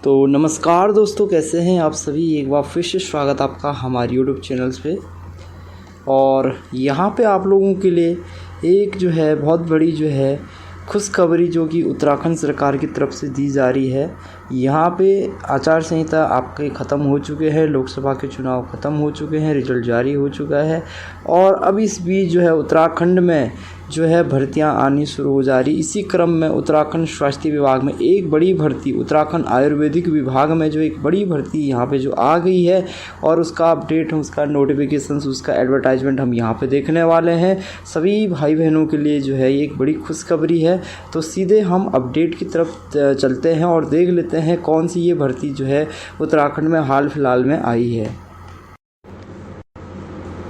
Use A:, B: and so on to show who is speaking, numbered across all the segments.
A: तो नमस्कार दोस्तों, कैसे हैं आप सभी। एक बार फिर से स्वागत आपका हमारे यूट्यूब चैनल्स पे। और यहाँ पे आप लोगों के लिए एक बहुत बड़ी खुशखबरी जो कि उत्तराखंड सरकार की तरफ से दी जा रही है। यहाँ पे आचार संहिता आपके ख़त्म हो चुके हैं, लोकसभा के चुनाव ख़त्म हो चुके हैं, रिजल्ट जारी हो चुका है और अब इस बीच उत्तराखंड में भर्तियां आनी शुरू हो जा रही। इसी क्रम में उत्तराखंड स्वास्थ्य विभाग में एक बड़ी भर्ती, उत्तराखंड आयुर्वेदिक विभाग में एक बड़ी भर्ती यहाँ पे आ गई है और उसका अपडेट, उसका नोटिफिकेशन, उसका एडवर्टाइजमेंट हम यहाँ पे देखने वाले हैं। सभी भाई बहनों के लिए ये एक बड़ी खुशखबरी है। तो सीधे हम अपडेट की तरफ चलते हैं और देख लेते हैं कौन सी ये भर्ती उत्तराखंड में हाल फिलहाल में आई है।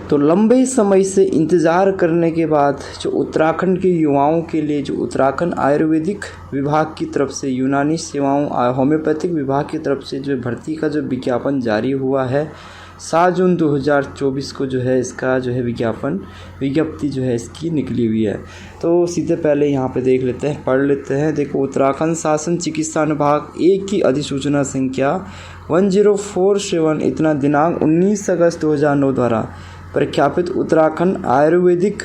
A: तो लंबे समय से इंतज़ार करने के बाद उत्तराखंड के युवाओं के लिए उत्तराखंड आयुर्वेदिक विभाग की तरफ से, यूनानी सेवाओं होम्योपैथिक विभाग की तरफ से भर्ती का विज्ञापन जारी हुआ है। 7 जून 2024 को इसका विज्ञप्ति इसकी निकली हुई है। तो सीधे पहले यहाँ पे देख लेते हैं, पढ़ लेते हैं। देखो, उत्तराखंड शासन चिकित्सा अनुभाग 1 की अधिसूचना संख्या 1047 इतना दिनांक 19 अगस्त 2009 द्वारा प्रख्यापित उत्तराखंड आयुर्वेदिक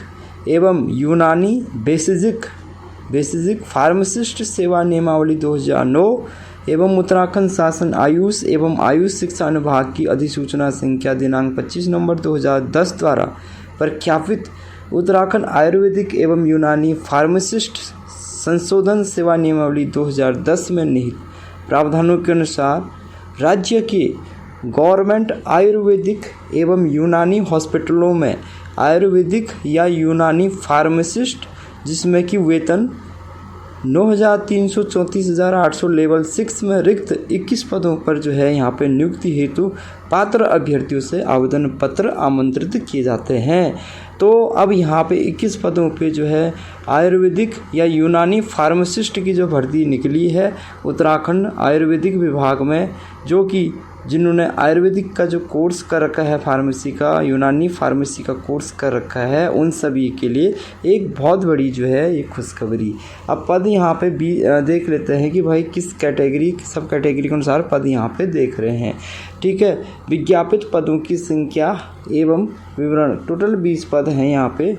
A: एवं यूनानी बेसिक फार्मासिस्ट सेवा नियमावली 2009 एवं उत्तराखंड शासन आयुष एवं आयुष शिक्षा अनुभाग की अधिसूचना संख्या दिनांक 25 नवंबर 2010 द्वारा प्रख्यापित उत्तराखंड आयुर्वेदिक एवं यूनानी फार्मासिस्ट संशोधन सेवा नियमावली 2010 में निहित प्रावधानों के अनुसार राज्य के गवर्नमेंट आयुर्वेदिक एवं यूनानी हॉस्पिटलों में आयुर्वेदिक या यूनानी फार्मासिस्ट जिसमें कि वेतन 9,334,800 लेवल 6 में रिक्त 21 पदों पर यहाँ पे नियुक्ति हेतु पात्र अभ्यर्थियों से आवेदन पत्र आमंत्रित किए जाते हैं। तो अब यहाँ पे 21 पदों पे आयुर्वेदिक या यूनानी फार्मासिस्ट की भर्ती निकली है उत्तराखंड आयुर्वेदिक विभाग में, जो कि जिन्होंने आयुर्वेदिक का कोर्स कर रखा है, फार्मेसी का, यूनानी फार्मेसी का कोर्स कर रखा है, उन सभी के लिए एक बहुत बड़ी ये खुशखबरी। अब पद यहाँ पे भी देख लेते हैं कि भाई किस कैटेगरी, सब कैटेगरी के अनुसार पद यहाँ पे देख रहे हैं। ठीक है, विज्ञापित पदों की संख्या एवं विवरण, टोटल 20 पद हैं यहाँ पे।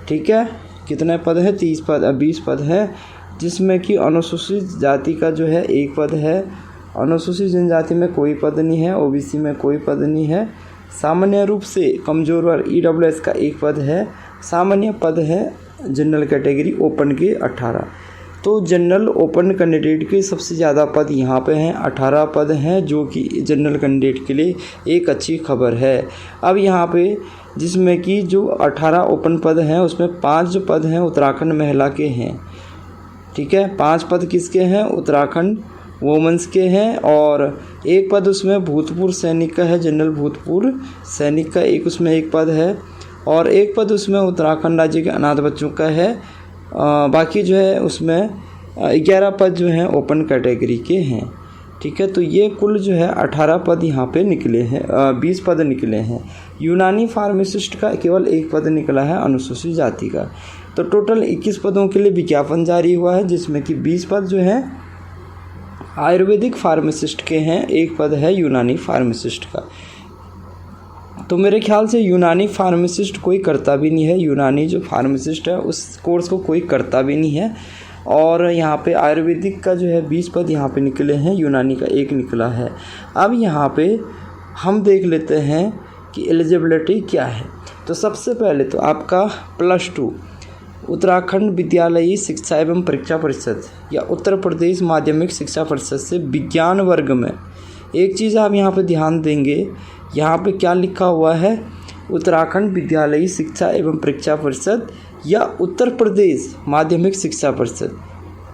A: ठीक है, कितने पद है? 20 पद है, जिसमें कि अनुसूचित जाति का 1 पद है, अनुसूचित जनजाति में कोई पद नहीं है, ओबीसी में कोई पद नहीं है, सामान्य रूप से कमजोर वर्ग ईडब्ल्यूएस का 1 पद है, सामान्य पद है जनरल कैटेगरी ओपन के 18। तो जनरल ओपन कैंडिडेट के सबसे ज़्यादा पद यहाँ पे हैं, 18 पद हैं, जो कि जनरल कैंडिडेट के लिए एक अच्छी खबर है। अब यहाँ पे जिसमें कि 18 ओपन पद हैं उसमें 5 पद हैं उत्तराखंड महिला के हैं। ठीक है, 5 पद किसके हैं? उत्तराखंड वोमेंस के हैं और 1 पद उसमें भूतपूर्व सैनिक का है, जनरल भूतपूर्व सैनिक का उसमें 1 पद है और 1 पद उसमें उत्तराखंड राज्य के अनाथ बच्चों का है। बाकी उसमें 11 पद हैं ओपन कैटेगरी के हैं। ठीक है, तो ये कुल 18 पद यहाँ पे निकले हैं, 20 पद निकले हैं। यूनानी फार्मासिस्ट का केवल 1 पद निकला है अनुसूचित जाति का। तो टोटल 21 पदों के लिए विज्ञापन जारी हुआ है, जिसमें कि 20 पद आयुर्वेदिक फार्मासिस्ट के हैं, 1 पद है यूनानी फार्मासिस्ट का। तो मेरे ख्याल से यूनानी फार्मासिस्ट कोई करता भी नहीं है, यूनानी फार्मासिस्ट है उस कोर्स को कोई करता भी नहीं है। और यहाँ पे आयुर्वेदिक का 20 पद यहाँ पे निकले हैं, यूनानी का 1 निकला है। अब यहाँ पे हम देख लेते हैं कि एलिजिबिलिटी क्या है। तो सबसे पहले तो आपका +2 उत्तराखंड विद्यालयी शिक्षा एवं परीक्षा परिषद या उत्तर प्रदेश माध्यमिक शिक्षा परिषद से विज्ञान वर्ग में, एक चीज़ आप यहाँ पे ध्यान देंगे, यहाँ पे क्या लिखा हुआ है? उत्तराखंड विद्यालयी शिक्षा एवं परीक्षा परिषद या उत्तर प्रदेश माध्यमिक शिक्षा परिषद।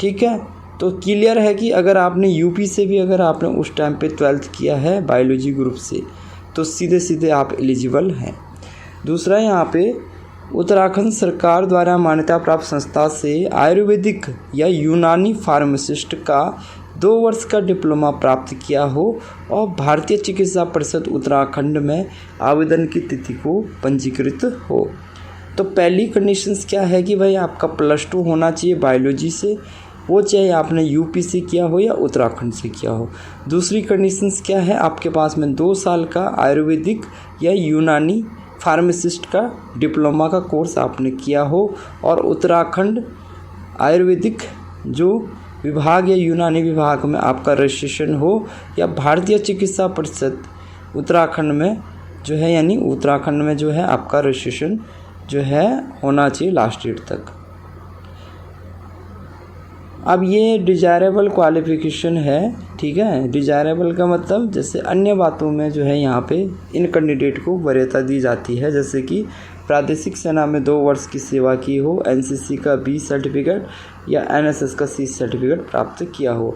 A: ठीक है, तो क्लियर है कि अगर आपने यूपी से भी अगर आपने उस टाइम पे 12th किया है बायोलॉजी ग्रुप से, तो सीधे सीधे आप एलिजिबल हैं। दूसरा, यहाँ पे उत्तराखंड सरकार द्वारा मान्यता प्राप्त संस्था से आयुर्वेदिक या यूनानी फार्मासिस्ट का 2 वर्ष का डिप्लोमा प्राप्त किया हो और भारतीय चिकित्सा परिषद उत्तराखंड में आवेदन की तिथि को पंजीकृत हो। तो पहली कंडीशंस क्या है कि भाई आपका +2 होना चाहिए बायोलॉजी से वो चाहे आपने यूपी से किया हो या उत्तराखंड से किया हो। दूसरी कंडीशंस क्या है, आपके पास में 2 साल का आयुर्वेदिक या यूनानी फार्मासिस्ट का डिप्लोमा का कोर्स आपने किया हो और उत्तराखंड आयुर्वेदिक जो विभाग या यूनानी विभाग में आपका रजिस्ट्रेशन हो या भारतीय चिकित्सा परिषद उत्तराखंड में जो है, यानी उत्तराखंड में जो है आपका रजिस्ट्रेशन जो है होना चाहिए लास्ट डेट तक। अब ये डिजायरेबल क्वालिफिकेशन है, ठीक है। डिजायरेबल का मतलब जैसे अन्य बातों में जो है यहाँ पे इन कैंडिडेट को वरीयता दी जाती है, जैसे कि प्रादेशिक सेना में 2 वर्ष की सेवा की हो, एनसीसी का बी सर्टिफिकेट या एनएसएस का सी सर्टिफिकेट प्राप्त किया हो।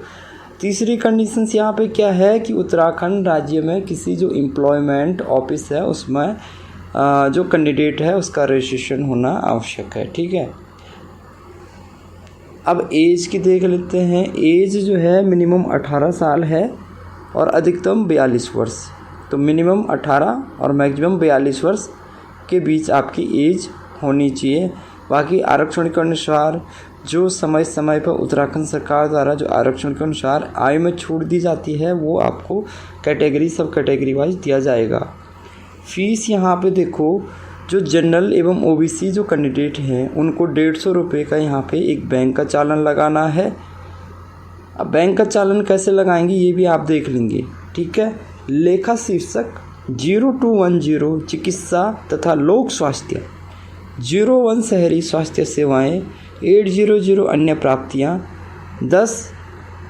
A: तीसरी कंडीशंस यहाँ पे क्या है कि उत्तराखंड राज्य में किसी जो एम्प्लॉयमेंट ऑफिस है उसमें जो कैंडिडेट है उसका रजिस्ट्रेशन होना आवश्यक है, ठीक है। अब एज की देख लेते हैं। एज जो है मिनिमम 18 साल है और अधिकतम 42 वर्ष। तो मिनिमम 18 और मैक्सिमम 42 वर्ष के बीच आपकी एज होनी चाहिए। बाकी आरक्षण के अनुसार जो समय समय पर उत्तराखंड सरकार द्वारा जो आरक्षण के अनुसार आयु में छूट दी जाती है वो आपको कैटेगरी सब कैटेगरी वाइज दिया जाएगा। फीस यहाँ पे देखो, जो जनरल एवं ओबीसी जो कैंडिडेट हैं उनको 150 रुपये का यहाँ पे एक बैंक का चालान लगाना है। अब बैंक का चालान कैसे लगाएंगे ये भी आप देख लेंगे, ठीक है। लेखा शीर्षक 0210 चिकित्सा तथा लोक स्वास्थ्य, 01 शहरी स्वास्थ्य सेवाएं, 800 अन्य प्राप्तियां, 10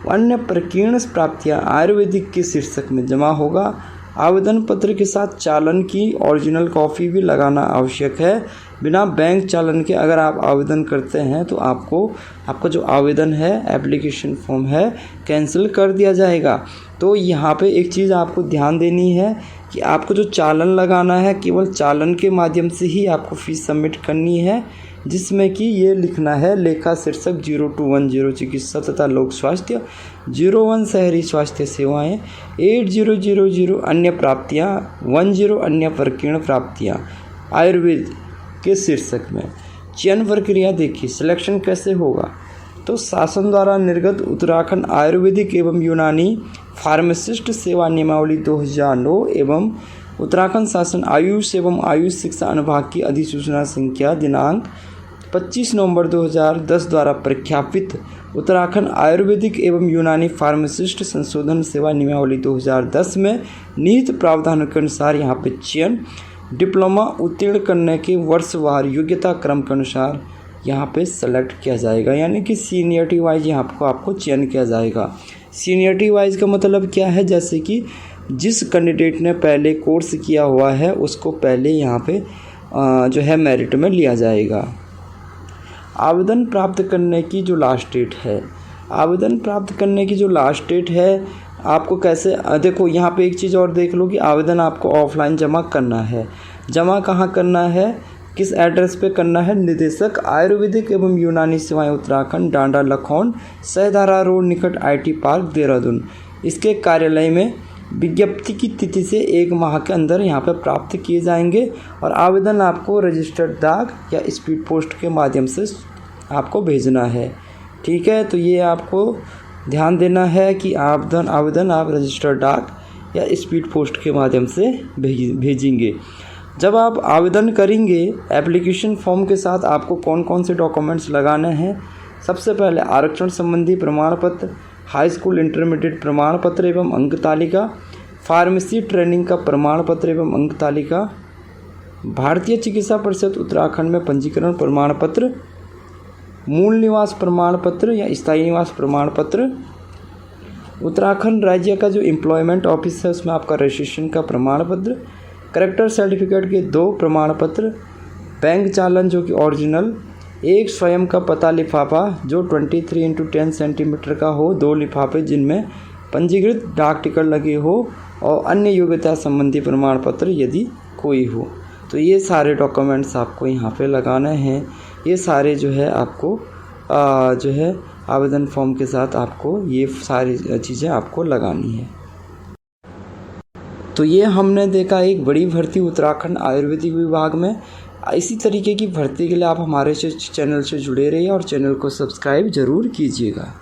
A: अन्य प्रकीर्ण प्राप्तियां आयुर्वेदिक के शीर्षक में जमा होगा। आवेदन पत्र के साथ चालान की ओरिजिनल कॉपी भी लगाना आवश्यक है। बिना बैंक चालान के अगर आप आवेदन करते हैं तो आपका जो आवेदन है, एप्लीकेशन फॉर्म है, कैंसिल कर दिया जाएगा। तो यहाँ पे एक चीज़ आपको ध्यान देनी है कि आपको जो चालान लगाना है केवल चालान के माध्यम से ही आपको फीस सबमिट करनी है, जिसमें कि ये लिखना है लेखा शीर्षक 0210 चिकित्सा तथा लोक स्वास्थ्य, 01 शहरी स्वास्थ्य सेवाएं, 8000 अन्य प्राप्तियां, 10 अन्य प्रकीर्ण प्राप्तियां आयुर्वेद के शीर्षक में। चयन प्रक्रिया देखिए, सिलेक्शन कैसे होगा। तो शासन द्वारा निर्गत उत्तराखंड आयुर्वेदिक एवं यूनानी फार्मासिस्ट सेवा नियमावली 2009 एवं उत्तराखंड शासन आयुष एवं आयुष शिक्षा अनुभाग की अधिसूचना संख्या दिनांक 25 नवंबर 2010 द्वारा प्रख्यापित उत्तराखंड आयुर्वेदिक एवं यूनानी फार्मासिस्ट संशोधन सेवा नियमावली 2010 में निहित प्रावधानों के अनुसार यहाँ पे चयन डिप्लोमा उत्तीर्ण करने के वर्षवार योग्यता क्रम के अनुसार यहाँ पे सेलेक्ट किया जाएगा, यानी कि सीनियरिटी वाइज यहाँ आपको चयन किया जाएगा। सीनियरिटी वाइज का मतलब क्या है, जैसे कि जिस कैंडिडेट ने पहले कोर्स किया हुआ है उसको पहले यहाँ पे जो है मेरिट में लिया जाएगा। आवेदन प्राप्त करने की जो लास्ट डेट है, आवेदन प्राप्त करने की जो लास्ट डेट है आपको कैसे, देखो यहाँ पे एक चीज़ और देख लो कि आवेदन आपको ऑफलाइन जमा करना है। जमा कहाँ करना है, किस एड्रेस पे करना है, निदेशक आयुर्वेदिक एवं यूनानी सेवाएं उत्तराखंड, डांडा लखौन, सहधारा रोड निकट आईटी पार्क देहरादून। इसके कार्यालय में विज्ञप्ति की तिथि से 1 माह के अंदर यहाँ पर प्राप्त किए जाएंगे और आवेदन आपको रजिस्टर्ड डाक या स्पीड पोस्ट के माध्यम से आपको भेजना है, ठीक है। तो ये आपको ध्यान देना है कि आवेदन आप रजिस्टर्ड डाक या स्पीड पोस्ट के माध्यम से भेजेंगे। जब आप आवेदन करेंगे एप्लीकेशन फॉर्म के साथ आपको कौन कौन से डॉक्यूमेंट्स लगाने हैं। सबसे पहले आरक्षण संबंधी प्रमाण पत्र, हाई स्कूल इंटरमीडिएट प्रमाण पत्र एवं अंक तालिका, फार्मेसी ट्रेनिंग का प्रमाण पत्र एवं अंक तालिका, भारतीय चिकित्सा परिषद उत्तराखंड में पंजीकरण प्रमाण पत्र, मूल निवास प्रमाण पत्र या स्थायी निवास प्रमाण पत्र, उत्तराखंड राज्य का जो एम्प्लॉयमेंट ऑफिस है उसमें आपका रजिस्ट्रेशन का प्रमाण पत्र, करेक्टर सर्टिफिकेट के 2 प्रमाण पत्र, बैंक चालान जो कि ओरिजिनल, एक स्वयं का पता लिफाफा जो 23x10 सेंटीमीटर का हो, 2 लिफाफे जिनमें पंजीकृत डाक टिकट लगे हो और अन्य योग्यता संबंधी प्रमाण पत्र यदि कोई हो। तो ये सारे डॉक्यूमेंट्स आपको यहाँ पे लगाने हैं। ये सारे जो है आपको जो है आवेदन फॉर्म के साथ आपको ये सारी चीज़ें आपको लगानी है। तो ये हमने देखा एक बड़ी भर्ती उत्तराखंड आयुर्वेदिक विभाग में। इसी तरीके की भर्ती के लिए आप हमारे चैनल से जुड़े रहिए और चैनल को सब्सक्राइब ज़रूर कीजिएगा।